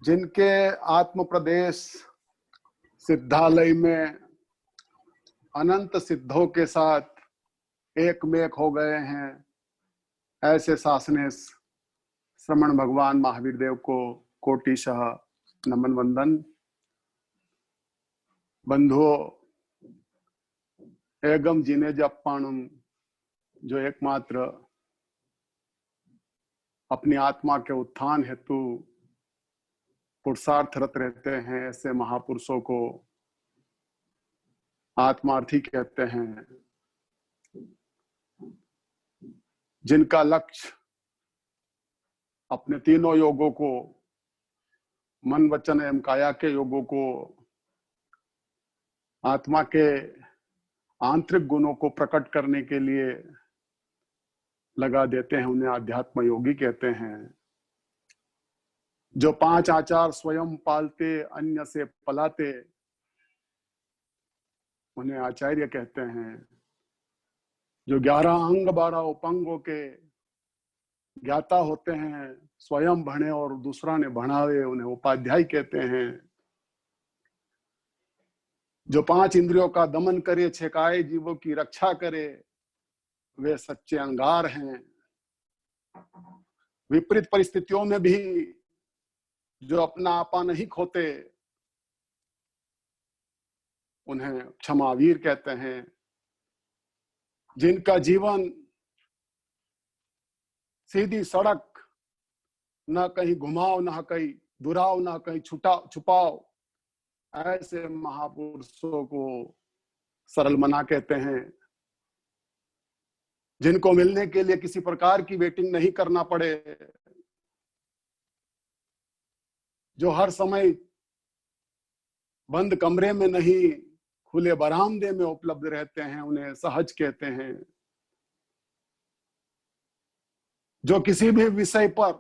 जिनके आत्म प्रदेश सिद्धालय में अनंत सिद्धों के साथ एक मेक हो गए हैं, ऐसे शासनेश श्रमण भगवान महावीर देव को कोटिशः नमन वंदन। बंधुओं, एगम जीने जप्पाणम, जो एकमात्र अपनी आत्मा के उत्थान हेतु पुरुषार्थरत रहते हैं, ऐसे महापुरुषों को आत्मार्थी कहते हैं, जिनका लक्ष्य अपने तीनों योगों को, मन वचन एवं काया के योगों को, आत्मा के आंतरिक गुणों को प्रकट करने के लिए लगा देते हैं, उन्हें आध्यात्म योगी कहते हैं। जो 5 आचार स्वयं पालते, अन्य से पलाते, उन्हें आचार्य कहते हैं। जो 11 अंग 12 उपांगों के ज्ञाता होते हैं, स्वयं भणे और दूसरा ने भणावे, उन्हें उपाध्याय कहते हैं। जो 5 इंद्रियों का दमन करे, छेकाए जीवों की रक्षा करे, वे सच्चे अंगार हैं। विपरीत परिस्थितियों में भी जो अपना आपा नहीं खोते, उन्हें क्षमावीर कहते हैं। जिनका जीवन सीधी सड़क, न कहीं घुमाओ, न कहीं दुराओ, न कहीं छुपाओ, ऐसे महापुरुषों को सरल मना कहते हैं। जिनको मिलने के लिए किसी प्रकार की वेटिंग नहीं करना पड़े, जो हर समय बंद कमरे में नहीं, खुले बरामदे में उपलब्ध रहते हैं, उन्हें सहज कहते हैं। जो किसी भी विषय पर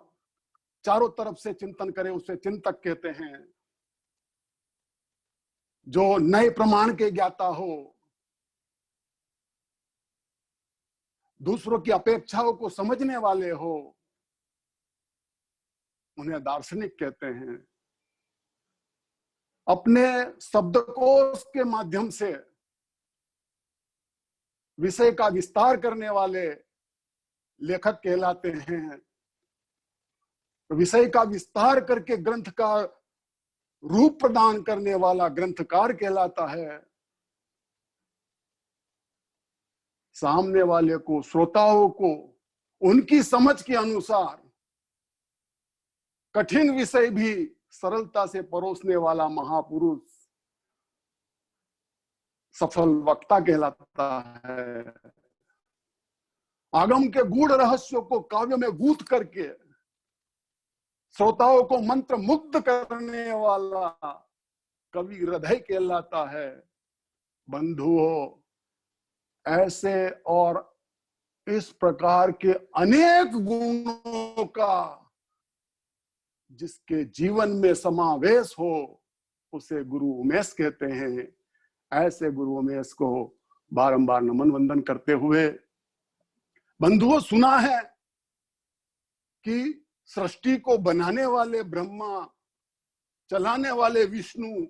चारों तरफ से चिंतन करे, उसे चिंतक कहते हैं। जो नए प्रमाण के ज्ञाता हो, दूसरों की अपेक्षाओं को समझने वाले हो, उन्हें दार्शनिक कहते हैं। अपने शब्दकोश के माध्यम से विषय का विस्तार करने वाले लेखक कहलाते हैं। विषय का विस्तार करके ग्रंथ का रूप प्रदान करने वाला ग्रंथकार कहलाता है। सामने वाले को, श्रोताओं को उनकी समझ के अनुसार कठिन विषय भी सरलता से परोसने वाला महापुरुष सफल वक्ता कहलाता है। आगम के गूढ़ रहस्यों को काव्य में गूंथ करके श्रोताओं को मंत्र मुग्ध करने वाला कवि हृदय कहलाता है। बंधुओं, ऐसे और इस प्रकार के अनेक गुणों का जिसके जीवन में समावेश हो, उसे गुरु उमेश कहते हैं। ऐसे गुरु उमेश को बारंबार नमन वंदन करते हुए, बंधुओं, सुना है कि सृष्टि को बनाने वाले ब्रह्मा, चलाने वाले विष्णु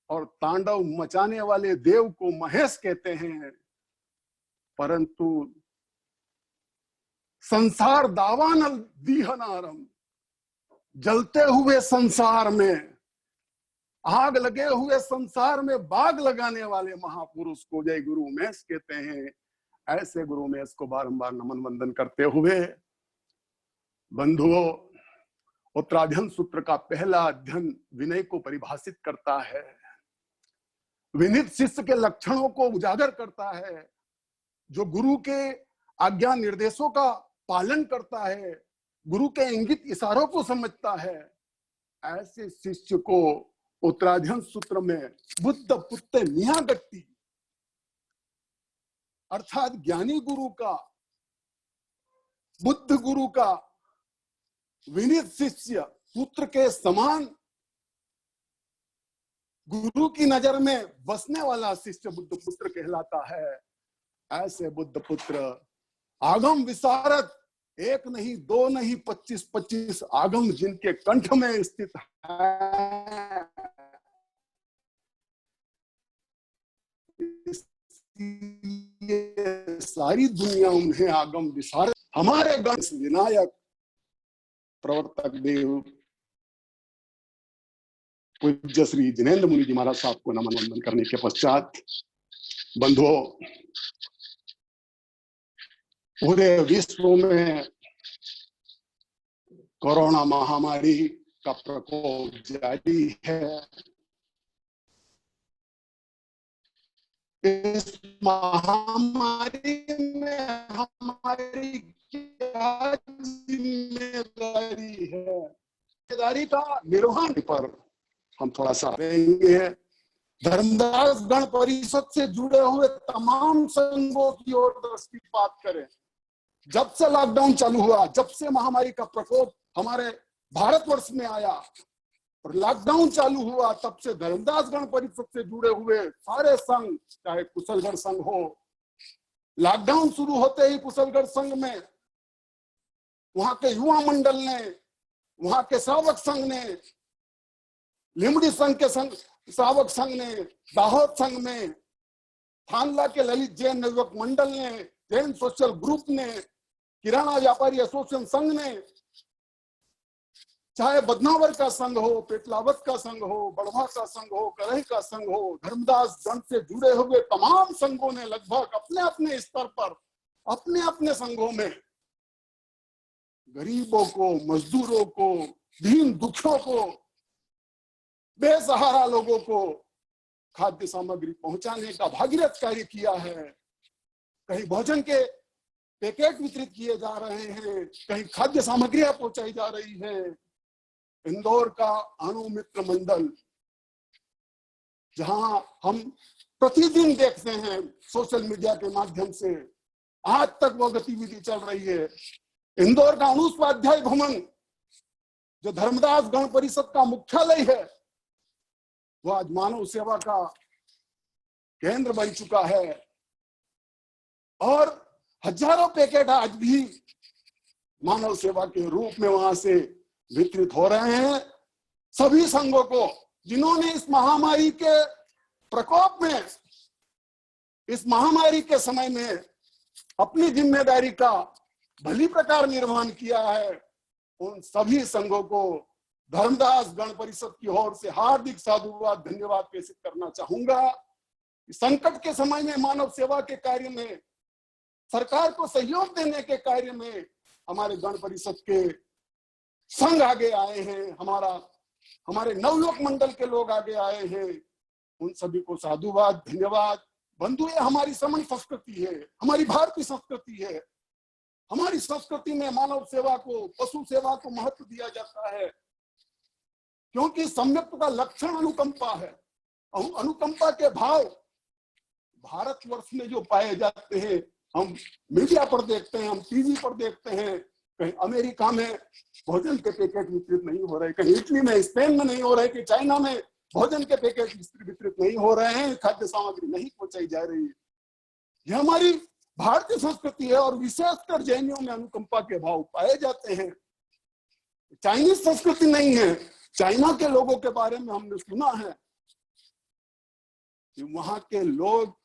और तांडव मचाने वाले देव को महेश कहते हैं। परंतु संसार दावानल दीहनारम, जलते हुए संसार में, आग लगे हुए संसार में बाग लगाने वाले महापुरुष को जय गुरु उमेश कहते हैं। ऐसे गुरु उमेश को बारंबार नमन वंदन करते हुए, बंधुओं, उत्तराध्ययन सूत्र का पहला अध्ययन विनय को परिभाषित करता है, विनीत शिष्य के लक्षणों को उजागर करता है। जो गुरु के आज्ञा निर्देशों का पालन करता है, गुरु के इंगित इशारों को समझता है, ऐसे शिष्य को उत्तराध्ययन सूत्र में बुद्ध पुत्र नियागति अर्थात ज्ञानी गुरु का, बुद्ध गुरु का विनीत शिष्य पुत्र के समान गुरु की नजर में बसने वाला शिष्य बुद्ध पुत्र कहलाता है। ऐसे बुद्ध पुत्र आगम विशारद एक नहीं, दो नहीं, 25-25 आगम जिनके कंठ में स्थित है, सारी दुनिया उन्हें आगम विशारद, हमारे गणेश विनायक प्रवर्तक देव पूज्य श्री जिनेन्द्र मुनि जी महाराज साहब को नमन वंदन करने के पश्चात, बंधुओं, पूरे विश्व में कोरोना महामारी का प्रकोप जारी है। इस महामारी में हमारी क्या जिम्मेदारी है, जिम्मेदारी का निर्वहन पर हम थोड़ा सा रहेंगे। धर्मदास गण परिषद से जुड़े हुए तमाम संघों की ओर दृष्टिपात करें। जब से लॉकडाउन चालू हुआ, जब से महामारी का प्रकोप हमारे भारतवर्ष में आया और लॉकडाउन चालू हुआ, तब से धर्मदास गण परिषद से जुड़े हुए सारे संघ, चाहे कुशलगढ़ संघ हो, लॉकडाउन शुरू होते ही कुशलगढ़ संघ में वहां के युवा मंडल ने, वहां के श्रावक संघ ने, लिमड़ी संघ के संघ श्रावक संघ ने, दाहोद संघ में, थानला के ललित जैन युवक मंडल ने, जैन सोशल ग्रुप ने, किराना व्यापारी एसोसिएशन संघ ने, चाहे बदनावर का संघ हो, पेटलावत का संघ हो, बड़वा का संघ हो, करही का संघ हो, धर्मदास गण से जुड़े हुए तमाम संघों ने लगभग अपने अपने स्तर पर, अपने अपने संघों में गरीबों को, मजदूरों को, दीन दुखियों को, बेसहारा लोगों को खाद्य सामग्री पहुंचाने का भागीरथ कार्य किया है। कहीं भोजन के पैकेट वितरित किए जा रहे हैं, कहीं खाद्य सामग्रियां पहुंचाई जा रही है। इंदौर का अनुमित्र मंडल, जहां हम प्रतिदिन देखते हैं सोशल मीडिया के माध्यम से, आज तक वो गतिविधि चल रही है। इंदौर का अनुस्वाध्याय भवन, जो धर्मदास गण परिषद का मुख्यालय है, वो आज मानव सेवा का केंद्र बन चुका है और हजारों पैकेट आज भी मानव सेवा के रूप में वहां से वितरित हो रहे हैं। सभी संघों को, जिन्होंने इस महामारी के प्रकोप में, इस महामारी के समय में अपनी जिम्मेदारी का भली प्रकार निर्वहन किया है, उन सभी संघों को धर्मदास गण परिषद की ओर से हार्दिक साधुवाद, धन्यवाद प्रेषित करना चाहूंगा। संकट के समय में मानव सेवा के कार्य में, सरकार को सहयोग देने के कार्य में हमारे गण परिषद के संघ आगे आए हैं, हमारे नवयुवक मंडल के लोग आगे आए हैं। उन सभी को साधुवाद, धन्यवाद। बंधु, ये हमारी समन संस्कृति है, हमारी भारतीय संस्कृति है। हमारी संस्कृति में मानव सेवा को, पशु सेवा को महत्व दिया जाता है, क्योंकि सम्यक्त का लक्षण अनुकंपा है। अनुकंपा के भाव भारतवर्ष में जो पाए जाते हैं, हम मीडिया पर देखते हैं, हम टीवी पर देखते हैं। कहीं अमेरिका में भोजन के पैकेट वितरित नहीं हो रहे, कहीं इटली में, स्पेन में नहीं हो रहे, कि चाइना में भोजन के पैकेट वितरित नहीं हो रहे हैं, खाद्य सामग्री नहीं पहुंचाई जा रही है। यह हमारी भारतीय संस्कृति है और विशेषकर जैनियों में अनुकंपा के भाव पाए जाते हैं। चाइनीज संस्कृति नहीं है। चाइना के लोगों के बारे में हमने सुना है कि वहां के लोग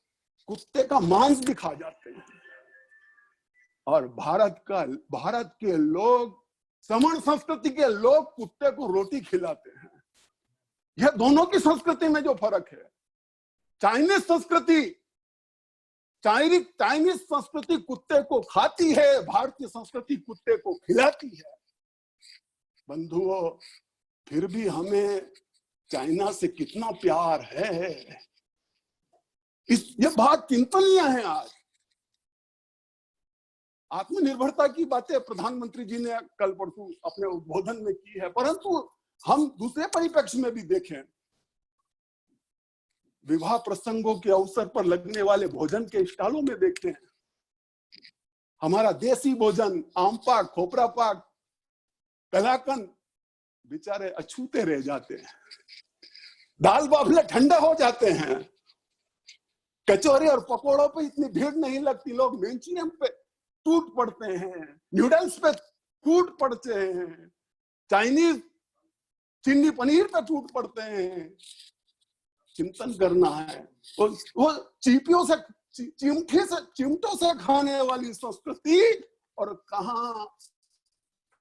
कुत्ते का मांस भी खा जाते हैं, और भारत के लोग, समण संस्कृति के लोग कुत्ते को रोटी खिलाते हैं। यह दोनों की संस्कृति में जो फर्क है, चाइनीज संस्कृति कुत्ते को खाती है, भारतीय संस्कृति कुत्ते को खिलाती है। बंधुओं, फिर भी हमें चाइना से कितना प्यार है, ये बात चिंतनीय है। आज आत्मनिर्भरता की बातें प्रधानमंत्री जी ने कल परसों अपने उद्बोधन में की है, परंतु हम दूसरे परिप्रेक्ष्य में भी देखें, विवाह प्रसंगों के अवसर पर लगने वाले भोजन के स्टॉलों में देखते हैं, हमारा देसी भोजन, आम पाक, खोपरा पाक, कलाकंद बेचारे अछूते रह जाते हैं, दाल बाफले ठंडा हो जाते हैं, कचौरी और पकोड़ों पे इतनी भीड़ नहीं लगती, लोग मेंचीनियम पे टूट पड़ते हैं, नूडल्स पे टूट पड़ते हैं, चाइनीज चिल्ली पनीर पे टूट पड़ते हैं। चिंतन करना है। वो चीपियों से चिमटों से खाने वाली संस्कृति और कहाँ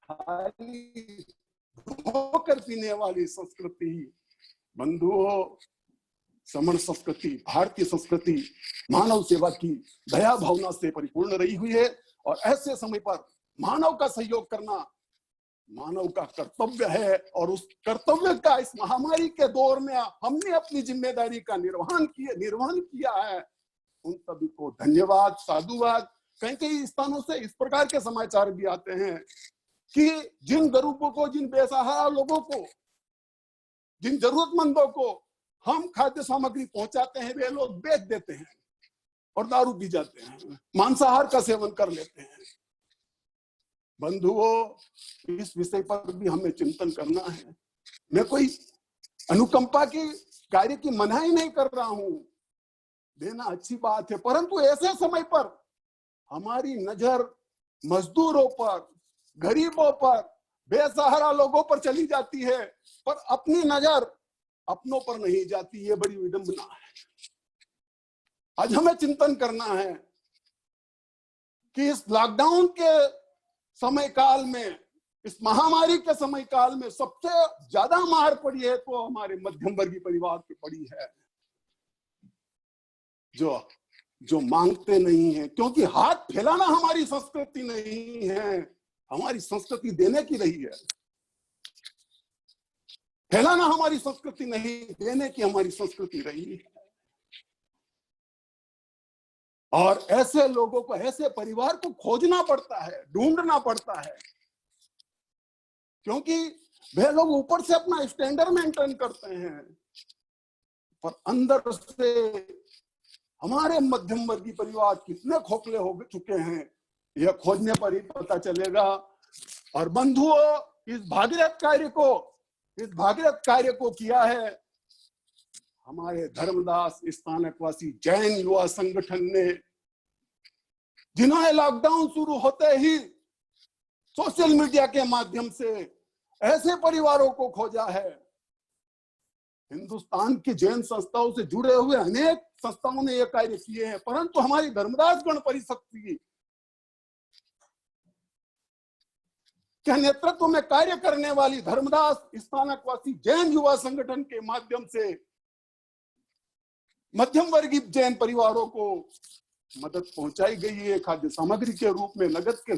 खाली होकर पीने वाली संस्कृति। बंधुओं, समण संस्कृति, भारतीय संस्कृति मानव सेवा की दया भावना से परिपूर्ण रही हुई है और ऐसे समय पर मानव का सहयोग करना मानव का कर्तव्य है। और उस कर्तव्य का इस महामारी के दौर में हमने अपनी जिम्मेदारी का निर्वहन किया है। उन सभी को धन्यवाद, साधुवाद। कई कई स्थानों से इस प्रकार के समाचार भी आते हैं कि जिन गरीबों को, जिन बेसहारा लोगों को, जिन जरूरतमंदों को हम खाद्य सामग्री पहुंचाते हैं, वे लोग बेच देते हैं और दारू पी जाते हैं, मांसाहार का सेवन कर लेते हैं। बंधुओं, इस विषय पर भी हमें चिंतन करना है। मैं कोई अनुकंपा की कार्य की मनाही नहीं कर रहा हूं, देना अच्छी बात है, परंतु ऐसे समय पर हमारी नजर मजदूरों पर, गरीबों पर, बेसहारा लोगों पर चली जाती है, पर अपनी नजर अपनों पर नहीं जाती। ये बड़ी विडंबना है। आज हमें चिंतन करना है कि इस लॉकडाउन के समय काल में, इस महामारी के समय काल में सबसे ज्यादा मार पड़ी है तो हमारे मध्यम वर्गीय परिवार की पड़ी है, जो मांगते नहीं है, क्योंकि हाथ फैलाना हमारी संस्कृति नहीं है। हमारी संस्कृति देने की रही है, फैलाना हमारी संस्कृति नहीं, देने की हमारी संस्कृति रही है। और ऐसे लोगों को, ऐसे परिवार को खोजना पड़ता है, ढूंढना पड़ता है, क्योंकि वे लोग ऊपर से अपना स्टैंडर्ड मेंटेन करते हैं, पर अंदर से हमारे मध्यम वर्गीय परिवार कितने खोखले हो चुके हैं, यह खोजने पर ही पता चलेगा। और बंधुओं, इस भागीरथ कार्य को किया है हमारे धर्मदास स्थानकवासी जैन युवा संगठन ने, जिन्होंने लॉकडाउन शुरू होते ही सोशल मीडिया के माध्यम से ऐसे परिवारों को खोजा है। हिंदुस्तान की जैन संस्थाओं से जुड़े हुए अनेक संस्थाओं ने यह कार्य किए हैं, परंतु हमारी धर्मदास गण परिषद के नेतृत्व में कार्य करने वाली धर्मदास स्थानकवासी जैन युवा संगठन के माध्यम से मध्यम वर्गीय जैन परिवारों को मदद पहुंचाई गई है, खाद्य सामग्री के रूप में, नगद के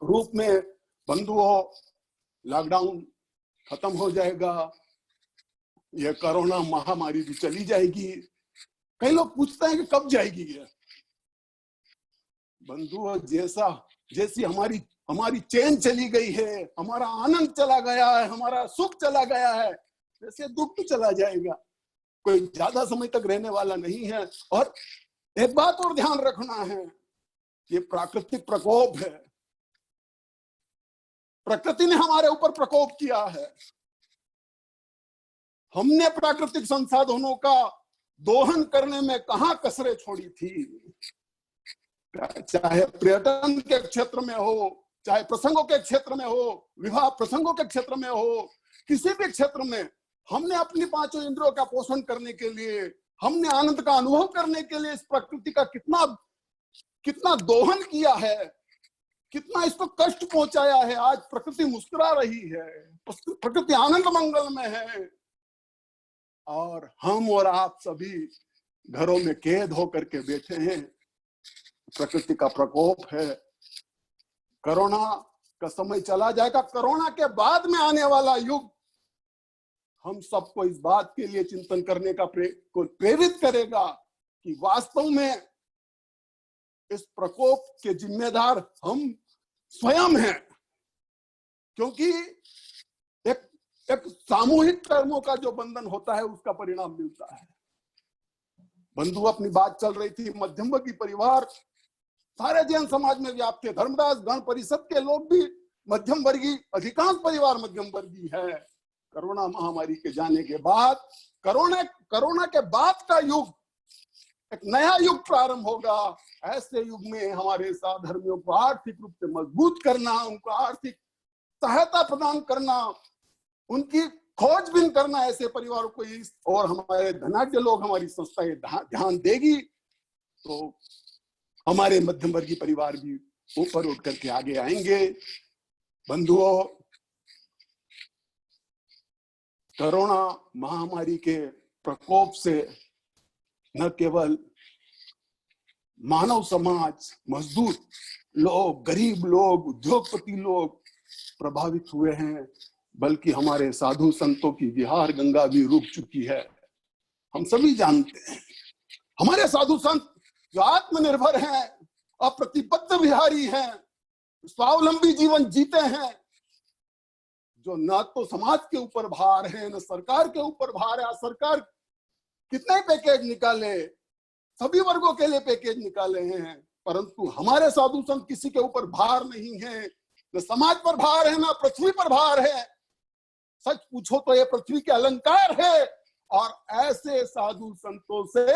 रूप में। बंधुओं, लॉकडाउन खत्म हो जाएगा, यह कोरोना महामारी भी चली जाएगी। कई लोग पूछते हैं कि कब जाएगी ये। बंधुओं, जैसी हमारी चैन चली गई है, हमारा आनंद चला गया है, हमारा सुख चला गया है, वैसे दुख भी चला जाएगा। कोई ज्यादा समय तक रहने वाला नहीं है। और एक बात और ध्यान रखना है, ये प्राकृतिक प्रकोप है, प्रकृति ने हमारे ऊपर प्रकोप किया है। हमने प्राकृतिक संसाधनों का दोहन करने में कहां कसरें छोड़ी थी, चाहे पर्यटन के क्षेत्र में हो, चाहे प्रसंगों के क्षेत्र में हो, विवाह प्रसंगों के क्षेत्र में हो, किसी भी क्षेत्र में हमने अपनी पांचों इंद्रियों का पोषण करने के लिए, हमने आनंद का अनुभव करने के लिए इस प्रकृति का कितना दोहन किया है, कितना इसको कष्ट पहुंचाया है। आज प्रकृति मुस्कुरा रही है, प्रकृति आनंद मंगल में है, और हम और आप सभी घरों में कैद होकर के बैठे हैं। प्रकृति का प्रकोप है। कोरोना का समय चला जाएगा, कोरोना के बाद में आने वाला युग हम सबको इस बात के लिए चिंतन करने का प्रेरित करेगा कि वास्तव में इस प्रकोप के जिम्मेदार हम स्वयं हैं, क्योंकि एक सामूहिक कर्मों का जो बंधन होता है उसका परिणाम मिलता है। बंधु, अपनी बात चल रही थी मध्यम वर्गीय परिवार सारे जैन समाज में व्याप्त है। धर्मदास गण परिषद के लोग भी मध्यम वर्गीय, अधिकांश परिवार मध्यम वर्गीय है। कोरोना महामारी के जाने के बाद, कोरोना के बाद का युग एक नया युग प्रारंभ होगा। ऐसे युग में हमारे साधर्मियों को आर्थिक रूप से मजबूत करना, उनको आर्थिक सहायता प्रदान करना, उनकी खोजबीन करना ऐसे परिवारों को, और हमारे धनाढ्य लोग, हमारी संस्था ये ध्यान देगी तो हमारे मध्यम वर्गीय परिवार भी ऊपर उठ करके आगे आएंगे। बंधुओं, कोरोना महामारी के प्रकोप से न केवल मानव समाज, मजदूर लोग, गरीब लोग, उद्योगपति लोग प्रभावित हुए हैं, बल्कि हमारे साधु संतों की विहार गंगा भी रुक चुकी है। हम सभी जानते हैं हमारे साधु संत जो आत्मनिर्भर हैं, अप्रतिबद्ध विहारी हैं, स्वावलंबी जीवन जीते हैं, जो न तो समाज के ऊपर भार है, न सरकार के ऊपर भार है। सरकार कितने पैकेज निकाले, सभी वर्गों के लिए पैकेज निकाले हैं, परंतु हमारे साधु संत किसी के ऊपर भार नहीं है, न समाज पर भार है, न पृथ्वी पर भार है। सच पूछो तो ये पृथ्वी के अलंकार है, और ऐसे साधु संतों से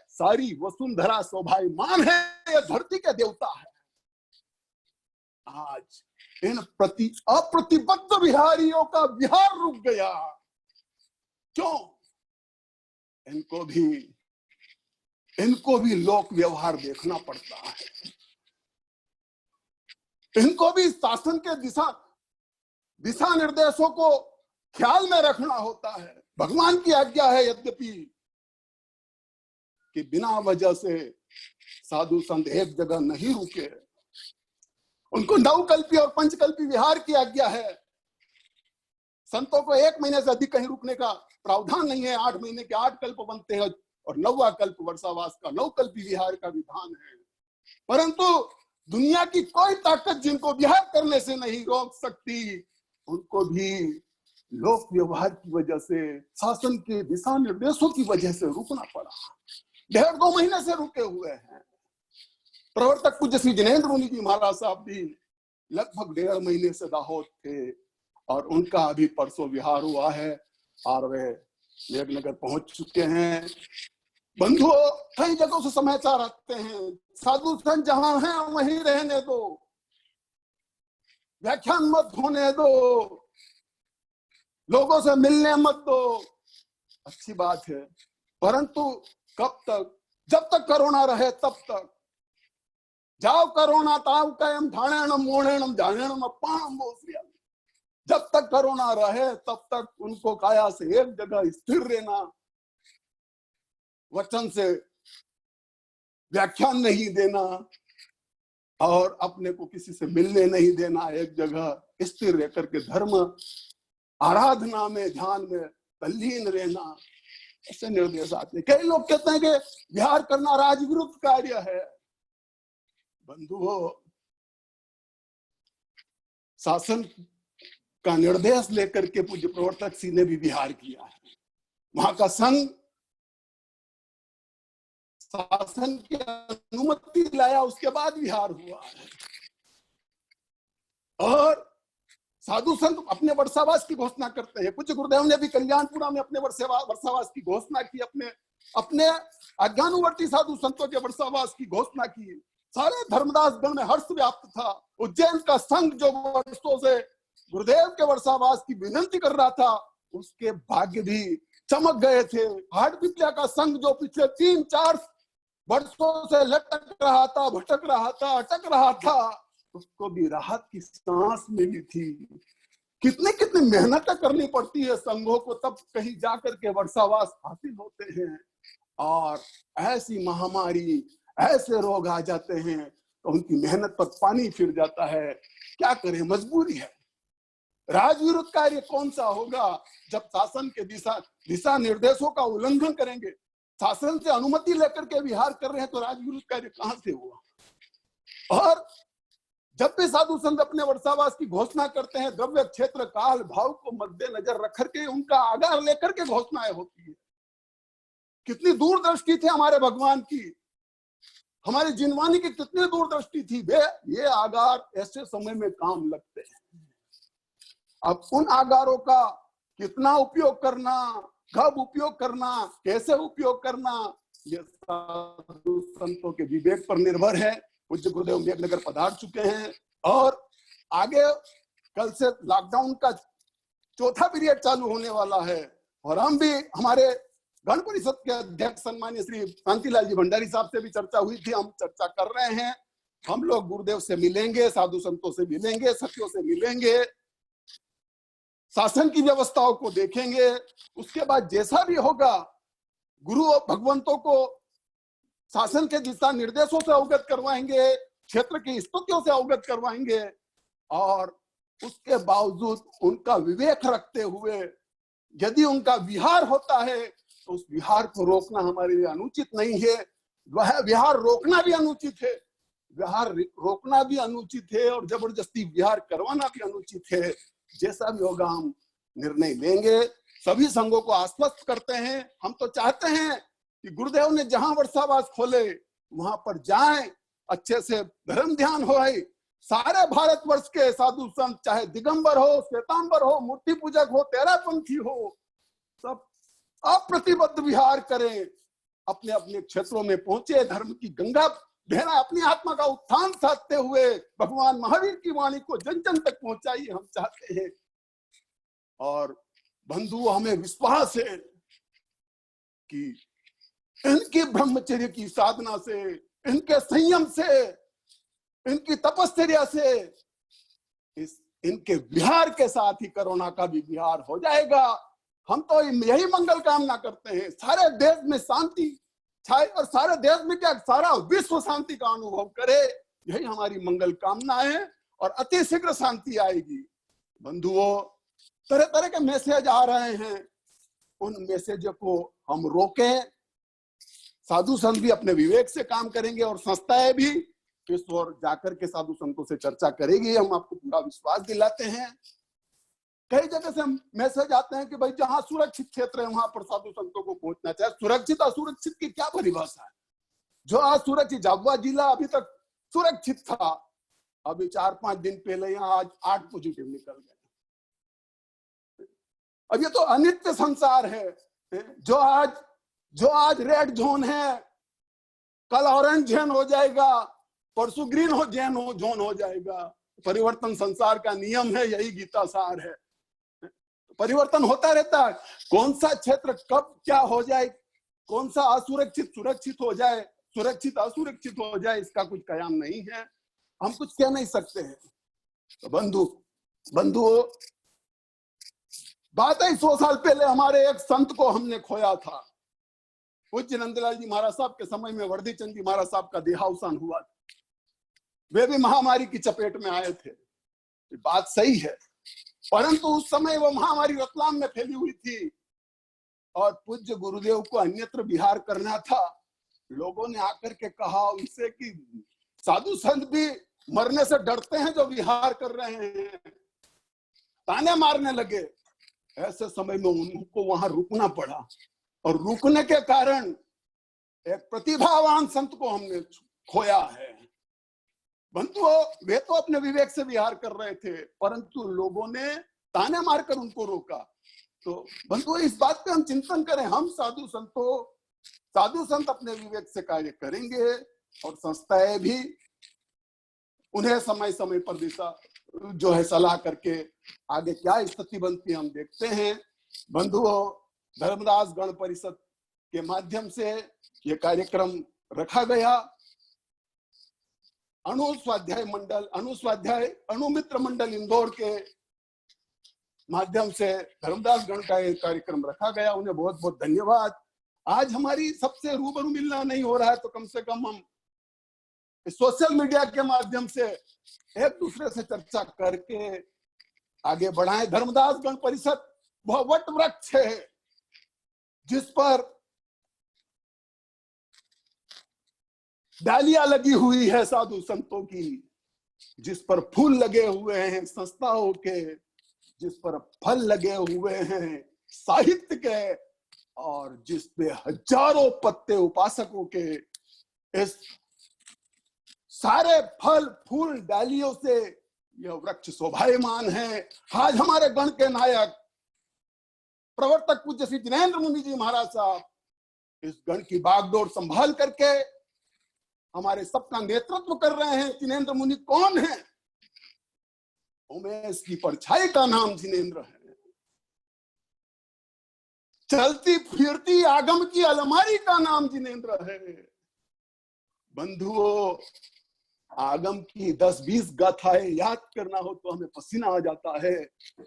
सारी वसुंधरा शोभायमान है, ये धरती के देवता है। आज इन अप्रतिबद्ध विहारियों का विहार रुक गया। क्यों? इनको भी लोक व्यवहार देखना पड़ता है, इनको भी शासन के दिशा निर्देशों को ख्याल में रखना होता है। भगवान की आज्ञा है यद्यपि कि बिना वजह से साधु संत एक जगह नहीं रुके, उनको नवकल्पी और पंचकल्पी विहार की आज्ञा है। संतों को 1 महीने से अधिक कहीं रुकने का प्रावधान नहीं है। 8 महीने के 8 कल्प बनते हैं, और 9वां कल्प वर्षावास का नवकल्पी विहार का विधान है। परंतु दुनिया की कोई ताकत जिनको विहार करने से नहीं रोक सकती, उनको भी लोक व्यवहार की वजह से, शासन के दिशा निर्देशों की वजह से रुकना पड़ा। 1.5-2 महीने से रुके हुए हैं। प्रवर्तक पूज्य श्री जिनेंद्र मुनि जी महाराज साहब भी लगभग 1.5 महीने से दाहोद थे, और उनका अभी परसों विहार हुआ है और वे मेघनगर पहुंच चुके हैं। बंधुओं, कई जगहों से समाचार आते हैं, साधु संत जहां हैं वहीं रहने दो, व्याख्यान मत होने दो, लोगों से मिलने मत दो। अच्छी बात है, परंतु कब तक? जब तक कोरोना रहे तब तक। जाओ कोरोना ताव कायम ढाणेणम मोणेणम जानेणम अपाणम बोसिया। जब तक कोरोना रहे तब तक उनको काया से एक जगह स्थिर रहना, वचन से व्याख्यान नहीं देना, और अपने को किसी से मिलने नहीं देना, एक जगह स्थिर रह करके धर्म आराधना में, ध्यान में तल्लीन रहना, ऐसे निर्देश आते हैं। कई लोग कहते हैं कि विहार करना राजविरुद्ध कार्य है। बंधुओं, शासन का निर्देश लेकर के पूज्य प्रवर्तक सिंह ने भी विहार किया है। वहां का संघ शासन की अनुमति लाया, उसके बाद विहार हुआ है। और साधु संत अपने वर्षावास की घोषणा करते हैं। पूज्य गुरुदेव ने भी कल्याणपुरा में अपने वर्षावास की घोषणा की, अपने अज्ञानुवर्ती साधु संतों के वर्षावास की घोषणा की। सारे धर्मदास गण में हर्ष व्याप्त था। उज्जैन का संघ जो वर्षों से गुरुदेव के वर्षावास की विनती कर रहा था, उसके भाग्य भी चमक गए थे। हाटपिपलिया का संघ जो पिछले 3-4 वर्षों से लटक रहा था, भटक रहा था, अटक रहा था, उसको भी राहत की सांस मिली थी। कितनी मेहनत करनी पड़ती है संघों को, तब कहीं जाकर के वर्षावास हासिल होते हैं। और ऐसी महामारी, ऐसे रोग आ जाते हैं तो उनकी मेहनत पर पानी फिर जाता है। क्या करें, मजबूरी है। राजविरुद्ध कार्य कौन सा होगा जब शासन के दिशा निर्देशों का उल्लंघन करेंगे, शासन से अनुमति लेकर के विहार कर रहे हैं, तो राजविरुद्ध कार्य कहां से हुआ। और जब भी साधु संत अपने वर्षावास की घोषणा करते हैं, द्रव्य क्षेत्र काल भाव को मद्देनजर रख करके, उनका आगार लेकर के घोषणाएं होती है। कितनी दूरदृष्टि थी हमारे भगवान की, हमारी जिनवानी की कितनी दूरदृष्टि थी। वे ये आगार ऐसे समय में काम लगते हैं। अब उन आगारों का कितना उपयोग करना, कब उपयोग करना, कैसे उपयोग करना, ये साधु संतों के विवेक पर निर्भर है। पूज्य गुरुदेव मेघनगर पधार चुके हैं और आगे कल से लॉकडाउन का चौथा पीरियड चालू होने वाला है और हम भी हमारे गण परिषद के अध्यक्ष सम्मानीय श्री शांतिलाल जी भंडारी साहब से भी चर्चा हुई थी, हम चर्चा कर रहे हैं। हम लोग गुरुदेव से मिलेंगे, साधु संतों से मिलेंगे, सखियों से मिलेंगे, शासन की व्यवस्थाओं को देखेंगे। उसके बाद जैसा भी होगा गुरु और भगवंतों को शासन के दिशा निर्देशों से अवगत करवाएंगे, क्षेत्र की स्थितियों से अवगत करवाएंगे और उसके बावजूद उनका विवेक रखते हुए यदि उनका विहार होता है तो उस विहार को रोकना हमारे लिए अनुचित नहीं है। वह विहार रोकना भी अनुचित है, विहार रोकना भी अनुचित है और जबरदस्ती विहार करवाना भी अनुचित है। जैसा भी होगा हम निर्णय लेंगे। सभी संघों को आश्वस्त करते हैं। हम तो चाहते हैं कि गुरुदेव ने जहां वर्षावास खोले वहां पर जाएं, अच्छे से धर्म ध्यान हो। सारे भारतवर्ष के साधु संत, चाहे दिगंबर हो, श्वेतांबर हो, मूर्ति पूजक हो, तेरापंथी हो, सब अप्रतिबद्ध विहार करें, अपने अपने क्षेत्रों में पहुंचे, धर्म की गंगा बहना, अपनी आत्मा का उत्थान साधते हुए भगवान महावीर की वाणी को जन जन तक पहुंचाइए, हम चाहते हैं। और बंधु, हमें विश्वास है कि इनकी ब्रह्मचर्य की साधना से, इनके संयम से, इनकी तपश्चर्या से, इनके विहार के साथ ही कोरोना का भी विहार हो जाएगा। हम तो यही मंगल कामना करते हैं, सारे देश में शांति छाए और सारे देश में क्या, सारा विश्व शांति का अनुभव करे, यही हमारी मंगल कामना है और अति शीघ्र शांति आएगी। बंधुओं, तरह तरह के मैसेज आ रहे हैं, उन मैसेज को हम रोकें। साधु संत भी अपने विवेक से काम करेंगे और संस्थाएं भी इस ओर जाकर के साधु संतों से चर्चा करेगी, हम आपको पूरा विश्वास दिलाते हैं। कई जगह से मैसेज आते हैं कि भाई जहां सुरक्षित क्षेत्र है वहां पर साधु संतों को पहुंचना चाहिए। सुरक्षित असुरक्षित की क्या परिभाषा है? जो आज सुरक्षित, झाबुआ जिला अभी तक सुरक्षित था, अभी 4-5 दिन पहले यहाँ आज 8 पॉजिटिव निकल गए। अब ये तो अनित्य संसार है। जो आज रेड जोन है, कल ऑरेंज जोन हो जाएगा, परसों ग्रीन जोन हो जाएगा। परिवर्तन संसार का नियम है, यही गीता सार है। परिवर्तन होता रहता है। कौन सा क्षेत्र कब क्या हो जाए, कौन सा असुरक्षित सुरक्षित हो जाए, सुरक्षित असुरक्षित हो जाए, इसका कुछ कयाम नहीं है, हम कुछ कह नहीं सकते हैं। तो बंधुओं, बात है 100 साल पहले हमारे एक संत को हमने खोया था। पूज्य नंदलाल जी महाराज साहब के समय में वर्दी चंद जी महाराज साहब का देहावसान हुआ था। वे भी महामारी की चपेट में आए थे, बात सही है, परंतु उस समय वो महामारी रतलाम में फैली हुई थी और पूज्य गुरुदेव को अन्यत्र विहार करना था। लोगों ने आकर के कहा उनसे कि साधु संत भी मरने से डरते हैं जो विहार कर रहे हैं, ताने मारने लगे। ऐसे समय में उनको वहां रुकना पड़ा और रुकने के कारण एक प्रतिभावान संत को हमने खोया है। बंधुओं, वे तो अपने विवेक से विहार कर रहे थे, परंतु लोगों ने ताने मारकर उनको रोका। तो बंधुओं, इस बात पे हम चिंतन करें। हम साधु संत अपने विवेक से कार्य करेंगे और संस्थाएं भी उन्हें समय समय पर दिशा जो है सलाह करके आगे क्या स्थिति बनती है हम देखते हैं। बंधुओं, धर्मदास गण परिषद के माध्यम से ये कार्यक्रम रखा गया। अणुमित्र मंडल इंदौर के माध्यम से धर्मदास गण का एक कार्यक्रम रखा गया, उन्हें बहुत बहुत धन्यवाद। आज हमारी सबसे रूबरू मिलना नहीं हो रहा है तो कम से कम हम सोशल मीडिया के माध्यम से एक दूसरे से चर्चा करके आगे बढ़ाएं। धर्मदास गण परिषद वह वट वृक्ष है जिस पर डालियां लगी हुई है साधु संतों की, जिस पर फूल लगे हुए हैं संस्थाओं के, जिस पर फल लगे हुए हैं साहित्य के, और जिस पे हजारों पत्ते उपासकों के, इस सारे फल फूल डालियों से यह वृक्ष शोभायमान है। आज हमारे गण के नायक प्रवर्तक पूज्य श्री जिनेन्द्र मुनि जी महाराज साहब इस गण की बागडोर संभाल करके हमारे सबका नेतृत्व कर रहे हैं जिनेंद्र मुनि कौन है? उमेश की परछाई का नाम जिनेंद्र है। चलती फिरती आगम की अलमारी का नाम जिनेंद्र है। बंधुओं, आगम की 10-20 गाथाएं याद करना हो तो हमें पसीना आ जाता है।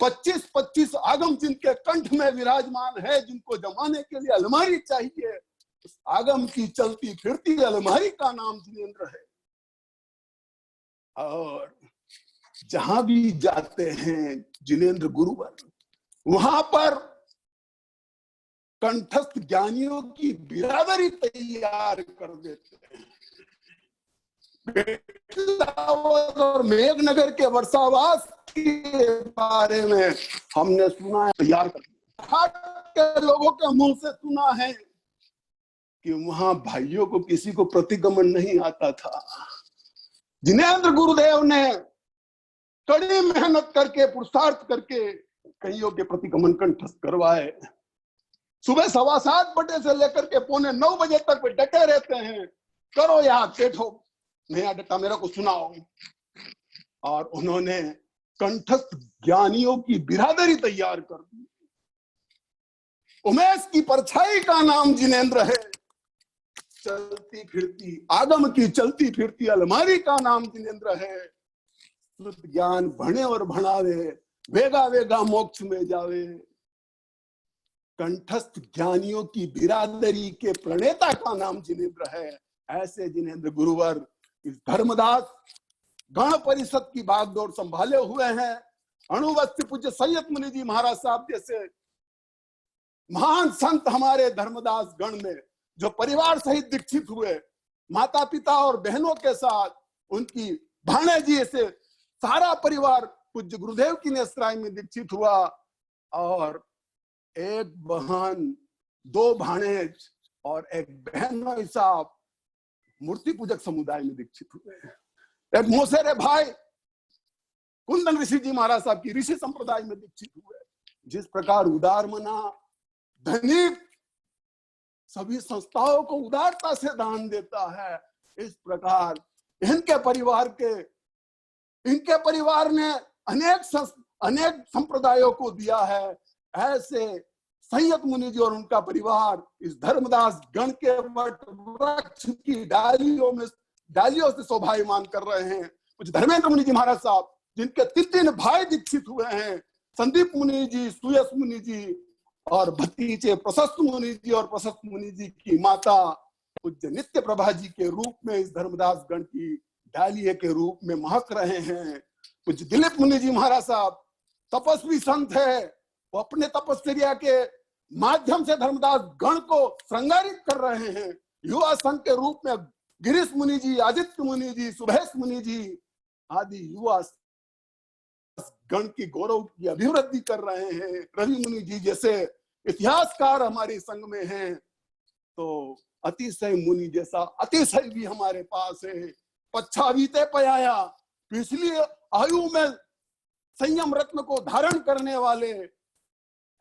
25-25 आगम जिनके कंठ में विराजमान है, जिनको जमाने के लिए अलमारी चाहिए, उस आगम की चलती फिरती अलमारी का नाम जिनेंद्र है। और जहां भी जाते हैं जिनेंद्र गुरुवर, वहां पर कंठस्थ ज्ञानियों की बिरादरी तैयार कर देते हैं। और मेघनगर के वर्षावास के बारे में हमने सुना है, तैयार कर के लोगों के मुंह से सुना है कि वहां भाइयों को किसी को प्रतिगमन नहीं आता था। जिनेंद्र गुरुदेव ने कड़ी मेहनत करके, पुरुषार्थ करके कईयों के प्रतिगमन कंठस्थ करवाए। सुबह 7:15 बजे से लेकर के 8:45 बजे तक वे डटे रहते हैं, करो यार, बैठो, नया डटा मेरे को सुनाओ। और उन्होंने कंठस्थ ज्ञानियों की बिरादरी तैयार कर दी। उमेश की परछाई का नाम जिनेंद्र है। चलती फिरती आगम की चलती फिरती अलमारी का नाम जिनेंद्र है। शुद्ध ज्ञान भणे और भणावे, वेगा वेगा मोक्ष में जावे। कंठस्थ ज्ञानियों की बिरादरी के प्रणेता का नाम जिनेंद्र है। ऐसे जिनेंद्र गुरुवर इस धर्मदास गण परिषद की बागडोर संभाले हुए हैं। अणुवस्ती पूज्य सैयद मुनि जी महाराज साहब जैसे महान संत हमारे धर्मदास गण में जो परिवार सहित दीक्षित हुए, माता पिता और बहनों के साथ उनकी भाणे जी से सारा परिवार पूज्य गुरुदेव की नेसराई में दीक्षित हुआ। और एक बहन, 2 भाणेज और एक बहन साहब मूर्ति पूजक समुदाय में दीक्षित हुए। एक मोसेरे भाई कुंदन ऋषि जी महाराज साहब की ऋषि संप्रदाय में दीक्षित हुए। जिस प्रकार उदार मना धनिक सभी संस्थाओं को उदारता से दान देता है, इस प्रकार इनके परिवार ने अनेक संप्रदायों को दिया है। ऐसे सैयद मुनि जी और उनका परिवार इस धर्मदास गण के वट वृक्ष की डालियों से शोभायमान कर रहे हैं। कुछ धर्मेंद्र मुनि जी महाराज साहब जिनके 3 भाई दीक्षित हुए हैं, संदीप मुनि जी, सुयस मुनि जी और भतीजे प्रशस्त मुनि जी और प्रशस्त मुनि जी की माता पूज्य नित्य प्रभा जी के रूप में इस धर्मदास गण की डालिये के रूप में महक रहे हैं। पूज्य दिलीप मुनि जी महाराज साहब तपस्वी संत है, वो अपने तपस्या के माध्यम से धर्मदास गण को श्रृंगारित कर रहे हैं। युवा संघ के रूप में गिरीश मुनि जी, आदित्य मुनि जी, सुभेश मुनि जी आदि युवा गण की गौरव की अभिवृद्धि कर रहे हैं। रवि मुनि जी जैसे इतिहासकार हमारे संघ में हैं, तो अतिशय मुनि जैसा अतिशय भी हमारे पास है। पच्छावीते पयाया, पिछली आयु में संयम रत्न को धारण करने वाले